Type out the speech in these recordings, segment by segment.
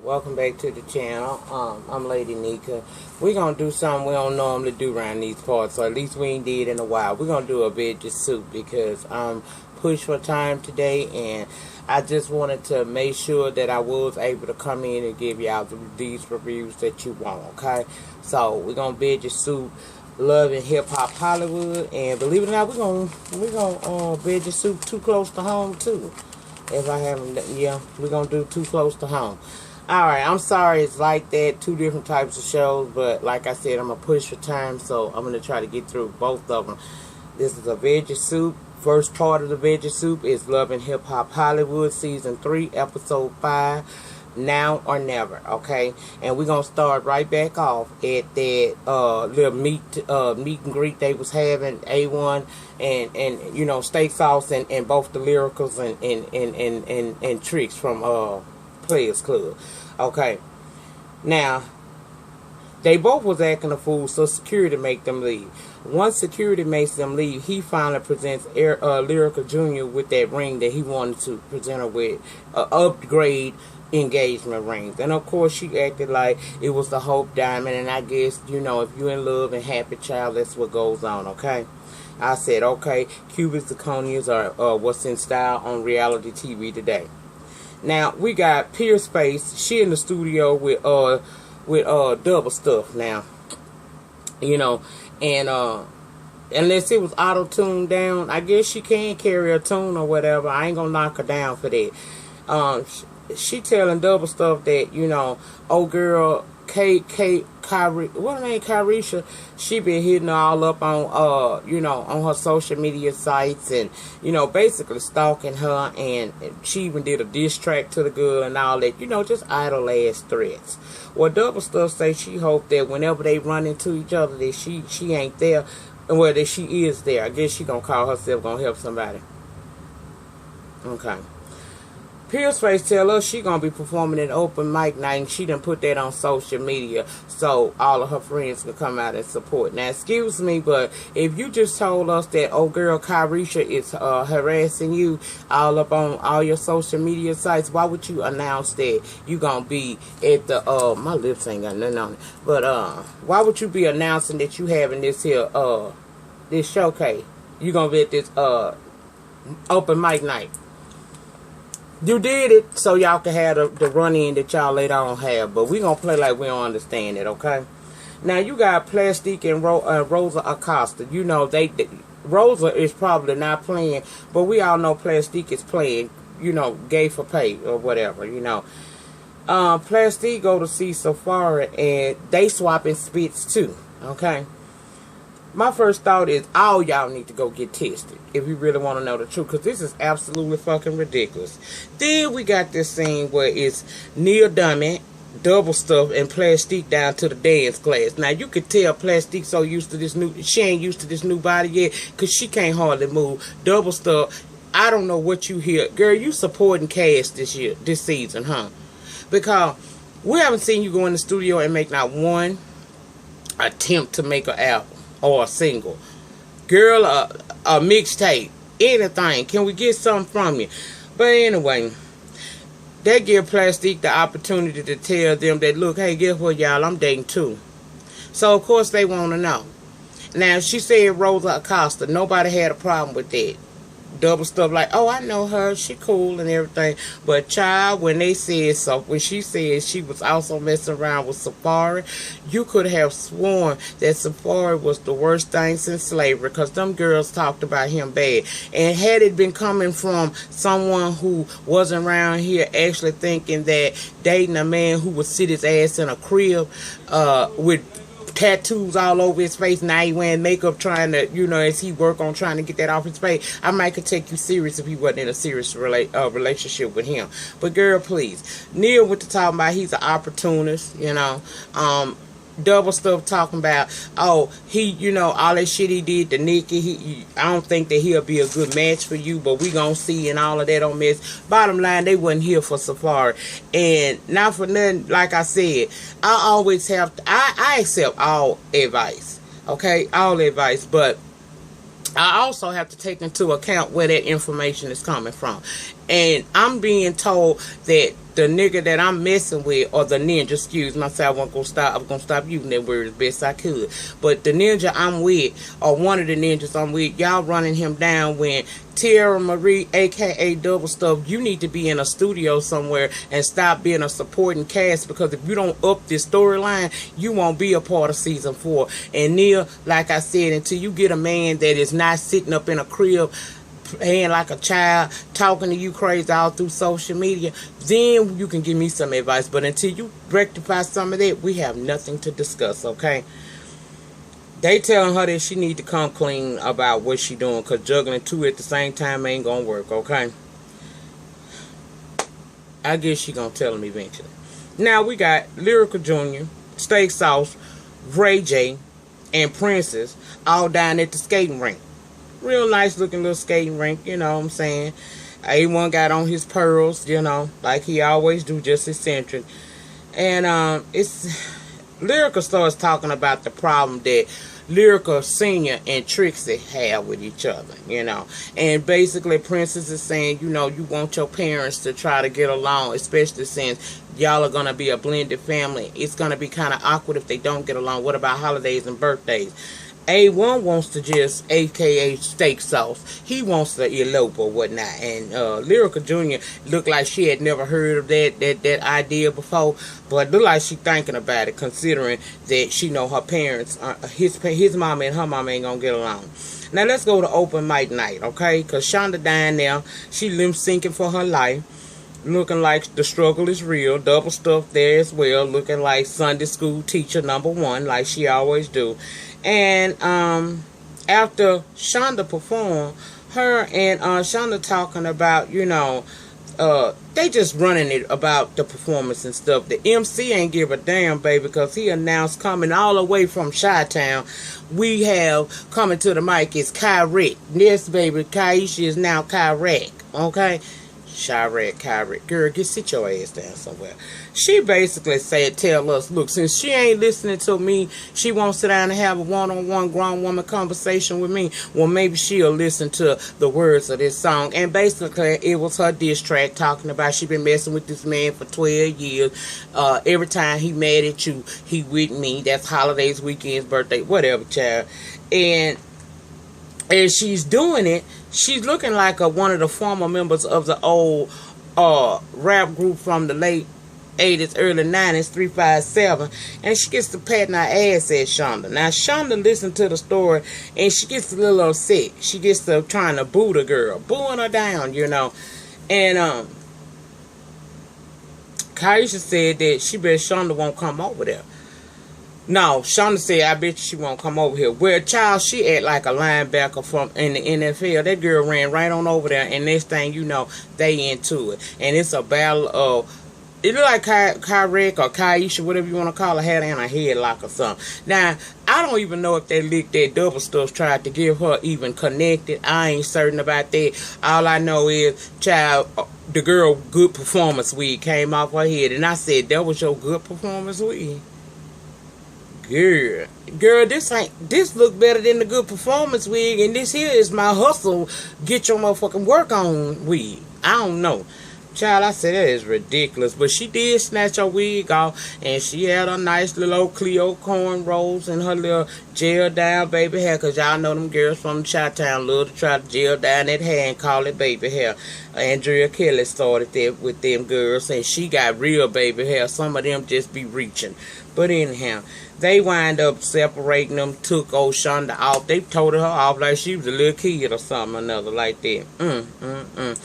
Welcome back to the channel. I'm Lady Nika. We're gonna do something we don't normally do around these parts, or at least we ain't did in a while. We're gonna do a veggie soup because I'm pushed for time today, and I just wanted to make sure that I was able to come in and give y'all these reviews that you want. Okay, so we're gonna veggie soup. Love and Hip Hop Hollywood, and believe it or not, we're gonna veggie soup Too Close to Home too. If I haven't, yeah, we're gonna do Too Close to Home. Alright, I'm sorry it's like that, two different types of shows, but like I said, I'm going to push for time, so I'm going to try to get through both of them. This is a veggie soup. First part of the veggie soup is Love and Hip Hop Hollywood, Season 3, Episode 5, Now or Never, okay? And we're going to start right back off at that little meet and greet they was having, A1, and you know, steak sauce, and both the lyricals and tricks from Players Club. Okay, now they both was acting a fool, so security make them leave. Once security makes them leave, he finally presents Lyrica Jr. with that ring that he wanted to present her with, upgrade engagement rings. And of course she acted like it was the Hope Diamond, and I guess, you know, if you're in love and happy, child, that's what goes on. Okay, I said okay, Cuban zirconias are what's in style on reality TV today. Now we got Pierce Face. She in the studio with double stuff now, you know, and unless it was auto tuned down, I guess she can carry a tune or whatever. I ain't gonna knock her down for that. She telling double stuff that, you know, old girl Kyrie, what her name, Kyrisha, she been hitting her all up on you know, on her social media sites, and you know, basically stalking her, and she even did a diss track to the girl and all that, you know, just idle ass threats. Well, double stuff say she hoped that whenever they run into each other that she ain't there, and well, that she is there. I guess she gonna call herself gonna help somebody. Okay. Pierce Face tell us she gonna be performing an open mic night, and she done put that on social media so all of her friends can come out and support. Now, excuse me, but if you just told us that old girl Kyrisha is harassing you all up on all your social media sites, why would you announce that you gonna be at the my lips ain't got nothing on it, but why would you be announcing that you having this here this showcase? You gonna be at this open mic night? You did it so y'all can have the run-in that y'all later on have, but we gonna play like we don't understand it, okay? Now, you got Plastique and Rosa Acosta. You know, Rosa is probably not playing, but we all know Plastique is playing, you know, gay for pay or whatever, you know. Plastique go to see Safari, and they swapping spits too, okay? My first thought is all y'all need to go get tested if you really want to know the truth, because this is absolutely fucking ridiculous. Then we got this scene where it's Neil Diamond, double stuff, and Plastique down to the dance class. Now you could tell Plastique so used to this she ain't used to this new body yet, because she can't hardly move. Double stuff, I don't know what you hear. Girl, you supporting Cass this season, huh? Because we haven't seen you go in the studio and make not one attempt to make an album or a single. Girl, a mixtape, anything. Can we get something from you? But anyway, they give Plastique the opportunity to tell them that, look, hey, guess what, y'all, I'm dating too. So of course they want to know. Now, she said Rosa Acosta, nobody had a problem with that. Double stuff like, oh, I know her, she cool and everything. But child, when they said so, when she said she was also messing around with Safari, you could have sworn that Safari was the worst thing since slavery, because them girls talked about him bad. And had it been coming from someone who wasn't around here actually thinking that dating a man who would sit his ass in a crib with tattoos all over his face, now he wearing makeup trying to, you know, as he work on trying to get that off his face, I might could take you serious if he wasn't in a serious relationship with him. But girl, please. Neil went to talking about he's an opportunist, you know. Double stuff talking about, oh, he, you know, all that shit he did to Nikki, I don't think that he'll be a good match for you, but we gonna see, and all of that on mess. Bottom line, they wasn't here for Safari. And not for nothing, like I said, I always have to, I accept all advice, okay, all advice, but I also have to take into account where that information is coming from. And I'm being told that the nigga that I'm messing with, or the ninja, excuse myself, I'm gonna stop using that word as best I could. But the ninja I'm with, or one of the ninjas I'm with, y'all running him down when Tierra Marie, aka Double Stuff, you need to be in a studio somewhere and stop being a supporting cast, because if you don't up this storyline, you won't be a part of season 4. And Neil, like I said, until you get a man that is not sitting up in a crib playing like a child, talking to you crazy all through social media, then you can give me some advice. But until you rectify some of that, we have nothing to discuss, okay? They telling her that she need to come clean about what she doing, because juggling two at the same time ain't gonna work, okay? I guess she gonna tell him eventually. Now we got Lyrical Jr., Steak Sauce, Ray J, and Princess all down at the skating rink. Real nice looking little skating rink, you know what I'm saying? A1 got on his pearls, you know, like he always do, just eccentric. And it's Lyrical starts talking about the problem that Lyrical Senior and Trixie have with each other, you know. And basically Princess is saying, you know, you want your parents to try to get along, especially since y'all are going to be a blended family. It's going to be kind of awkward if they don't get along. What about holidays and birthdays? A1 wants to just, aka Steak Sauce, he wants to elope or whatnot. And Lyrical Jr. looked like she had never heard of that idea before, but looked like she thinking about it, considering that she know her parents, his mama and her mama ain't gonna get along. Now let's go to open mic night, okay? Because Shonda down there, she limp syncing for her life, looking like the struggle is real. Double Stuff there as well, looking like Sunday school teacher #1, like she always do. And after Shonda performed, her and Shonda talking about, you know, they just running it about the performance and stuff. The MC ain't give a damn, baby, because he announced coming all the way from Chi-Town. We have coming to the mic is Kyrick. Yes, baby, Kaisha is now Kyrick, okay? Kyrick. Girl, sit your ass down somewhere. She basically said, tell us, look, since she ain't listening to me, she won't sit down and have a one-on-one grown woman conversation with me. Well, maybe she'll listen to the words of this song. And basically, it was her diss track talking about she been messing with this man for 12 years. Every time he mad at you, he with me. That's holidays, weekends, birthday, whatever, child. And as she's doing it, she's looking like one of the former members of the old rap group from the late 80s, early 90s, 357, and she gets to patting her ass at Shonda. Now, Shonda listened to the story, and she gets a little upset. She gets to trying to boo the girl, booing her down, you know. And Kaisha said that she bet Shonda won't come over there. No, Shonda said, I bet she won't come over here. Well, child, she act like a linebacker from in the NFL. That girl ran right on over there, and next thing you know, they into it. And it's a battle of, it look like Kyrick or Kaisha, whatever you want to call her, had in a headlock or something. Now, I don't even know if that lick, that Double Stuff tried to give her even connected. I ain't certain about that. All I know is, child, the girl good performance wig came off her head, and I said, that was your good performance wig? Girl, this look better than the good performance wig, and this here is my hustle, get your motherfucking work on wig. I don't know. Child, I said that is ridiculous, but she did snatch her wig off, and she had a nice little old Cleo cornrows and her little gel down baby hair, because y'all know them girls from Chi-Town love to try to gel down that hair and call it baby hair. Andrea Kelly started that with them girls, and she got real baby hair. Some of them just be reaching. But anyhow, they wind up separating them, took old Shonda off. They told her off like she was a little kid or something or another like that.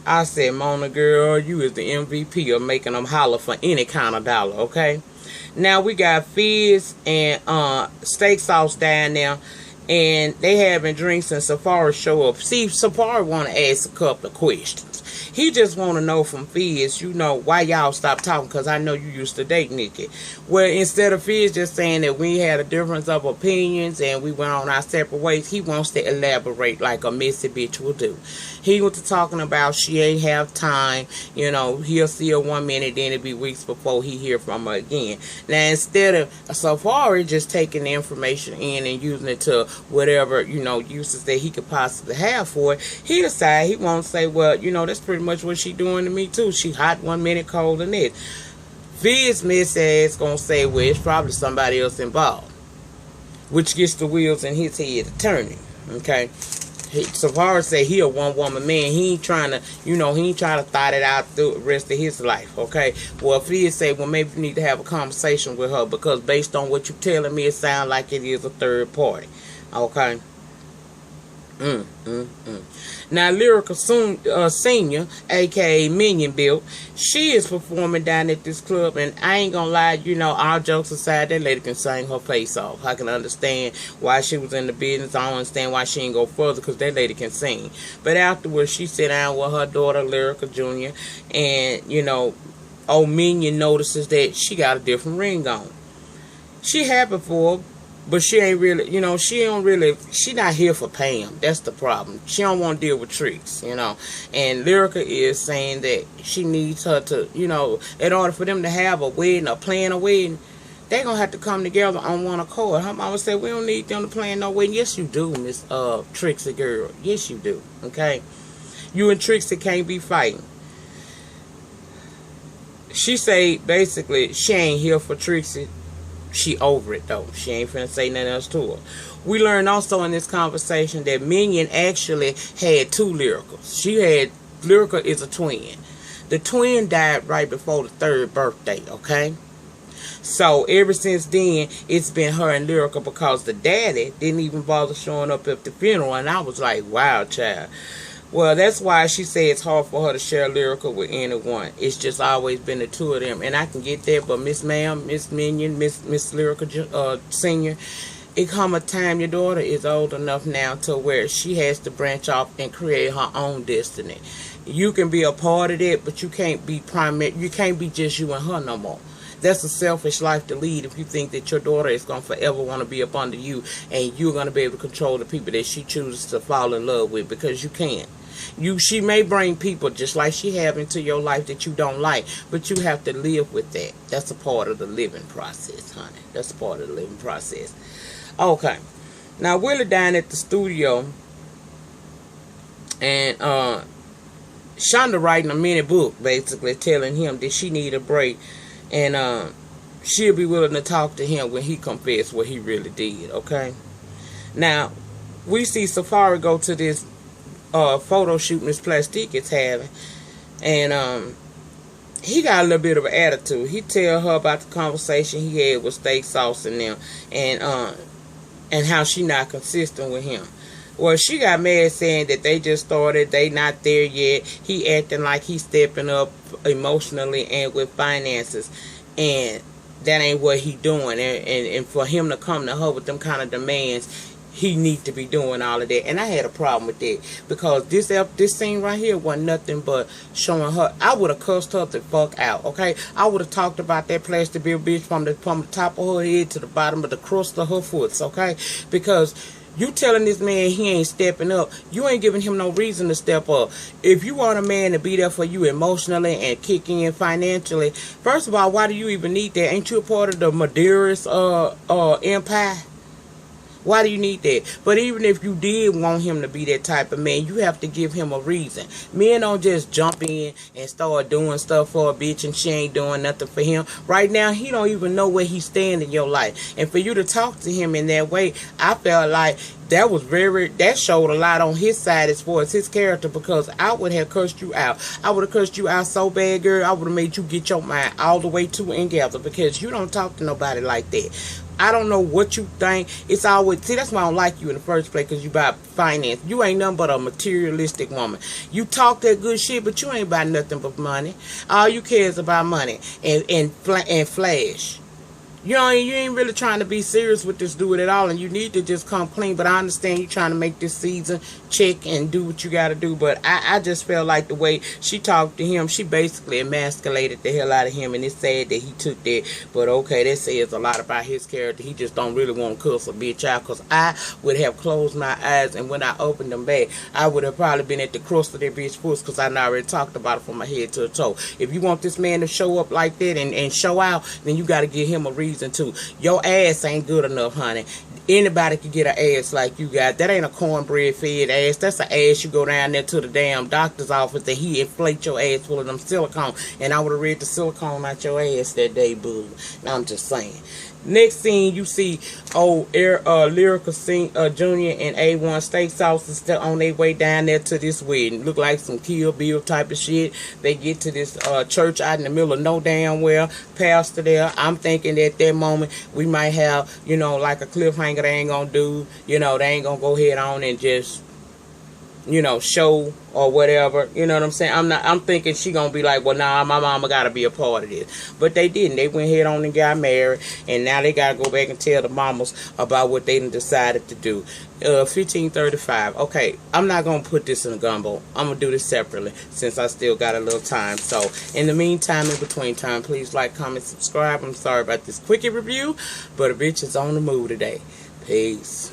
I said, Mona, girl, you is the MVP of making them holler for any kind of dollar, okay? Now we got Fizz and Steak Sauce down there, and they having drinks, and Safari show up. See, Safari want to ask a couple of questions. He just want to know from Fizz, you know, why y'all stop talking, because I know you used to date Nikki. Well, instead of Fizz just saying that we had a difference of opinions and we went on our separate ways, he wants to elaborate like a messy bitch will do. He was talking about she ain't have time, you know, he'll see her 1 minute, then it'll be weeks before he hear from her again. Now, instead of Safari just taking the information in and using it to whatever, you know, uses that he could possibly have for it, he decided he won't say, well, you know, that's pretty much what she doing to me too. She hot one minute, cold the next. Fizz miss ass gonna say, well, it's probably somebody else involved, which gets the wheels in his head turning. Okay. Safari said he a one-woman man. He ain't trying to, he ain't trying to thought it out through the rest of his life, okay? Well, if he say, well, maybe you need to have a conversation with her because based on what you're telling me, it sounds like it is a third party, okay? Now, Lyrical Senior, aka Minion Built, she is performing down at this club, and I ain't gonna lie, all jokes aside, that lady can sing her face off. I can understand why she was in the business. I don't understand why she ain't go further, because that lady can sing. But afterwards, she sat down with her daughter, Lyrical Jr., and, old Minion notices that she got a different ring on. She happy for her, but she ain't really, she not here for Pam. That's the problem. She don't want to deal with tricks, And Lyrica is saying that she needs her to, in order for them to have a wedding or plan a wedding, they going to have to come together on one accord. Her mama said, we don't need them to plan no wedding. Yes, you do, Miss Trixie girl. Yes, you do, okay? You and Trixie can't be fighting. She say, basically, she ain't here for Trixie. She over it though. She ain't finna say nothing else to her. We learned also in this conversation that Minion actually had two Lyricals. Lyrica is a twin. The twin died right before the third birthday, okay? So ever since then, it's been her and Lyrica because the daddy didn't even bother showing up at the funeral, and I was like, wow, child. Well, that's why she said it's hard for her to share Lyrica with anyone. It's just always been the two of them. And I can get that, but Miss Minion, Miss Lyrica Senior, it come a time your daughter is old enough now to where she has to branch off and create her own destiny. You can be a part of it, but you can't be primary. You can't be just you and her no more. That's a selfish life to lead if you think that your daughter is going to forever want to be up under you and you're going to be able to control the people that she chooses to fall in love with, because you can't. She may bring people just like she have into your life that you don't like, but you have to live with that. That's a part of the living process, honey. That's a part of the living process. Okay. Now, Willie down at the studio, and Shonda writing a mini book, basically telling him that she need a break, and she'll be willing to talk to him when he confess what he really did, okay? Now, we see Safari go to this photo shoot Miss Plastique is having, and he got a little bit of an attitude. He tell her about the conversation he had with Steak Sauce and them, and how she not consistent with him. Well, she got mad saying that they just started, they not there yet. He acting like he's stepping up emotionally and with finances, and that ain't what he doing. And for him to come to her with them kind of demands, he need to be doing all of that. And I had a problem with that, because this scene right here wasn't nothing but showing her. I would have cussed her the fuck out, okay? I would have talked about that plastic bill bitch from the top of her head to the bottom of the crust of her foots, okay? Because you telling this man he ain't stepping up, you ain't giving him no reason to step up. If you want a man to be there for you emotionally and kick in financially, first of all, why do you even need that? Ain't you a part of the Madeiras empire? Why do you need that? But even if you did want him to be that type of man, you have to give him a reason. Men don't just jump in and start doing stuff for a bitch and she ain't doing nothing for him. Right now, he don't even know where he stand in your life. And for you to talk to him in that way, I felt like that showed a lot on his side as far as his character, because I would have cursed you out. I would have cursed you out so bad, girl. I would have made you get your mind all the way to and gather, because you don't talk to nobody like that. I don't know what you think. It's always, see, that's why I don't like you in the first place, because you about finance. You ain't nothing but a materialistic woman. You talk that good shit, but you ain't about nothing but money. All you care is about money and flash. You ain't really trying to be serious with this dude at all, and you need to just come clean. But I understand you trying to make this season check and do what you got to do. But I just felt like the way she talked to him, she basically emasculated the hell out of him, and it's sad that he took that. But okay, that says a lot about his character. He just don't really want to cuss a bitch out, because I would have closed my eyes, and when I opened them back, I would have probably been at the crust of that bitch puss, because I already talked about it from my head to the toe. If you want this man to show up like that and show out, then you got to give him a reason reason too. Your ass ain't good enough, honey. Anybody can get an ass like you got. That ain't a cornbread fed ass. That's an ass you go down there to the damn doctor's office that he inflate your ass full of them silicone. And I would have read the silicone out your ass that day, boo. Now I'm just saying. Next scene, you see Lyrical Jr. and A1 Steak Sauce is still on their way down there to this wedding. Look like some Kill Bill type of shit. They get to this church out in the middle of no damn well. Pastor there. I'm thinking at that moment we might have, you know, like a cliffhanger they ain't gonna do. You know, they ain't gonna go ahead on and just, you know, show or whatever. You know what I'm saying? I'm thinking she gonna be like, well, nah, my mama gotta be a part of this. But they didn't. They went ahead on and got married, and now they gotta go back and tell the mamas about what they done decided to do. 15:35. Okay, I'm not gonna put this in a gumbo. I'm gonna do this separately since I still got a little time. So in the meantime, in between time, please like, comment, subscribe. I'm sorry about this quickie review, but a bitch is on the move today. Peace.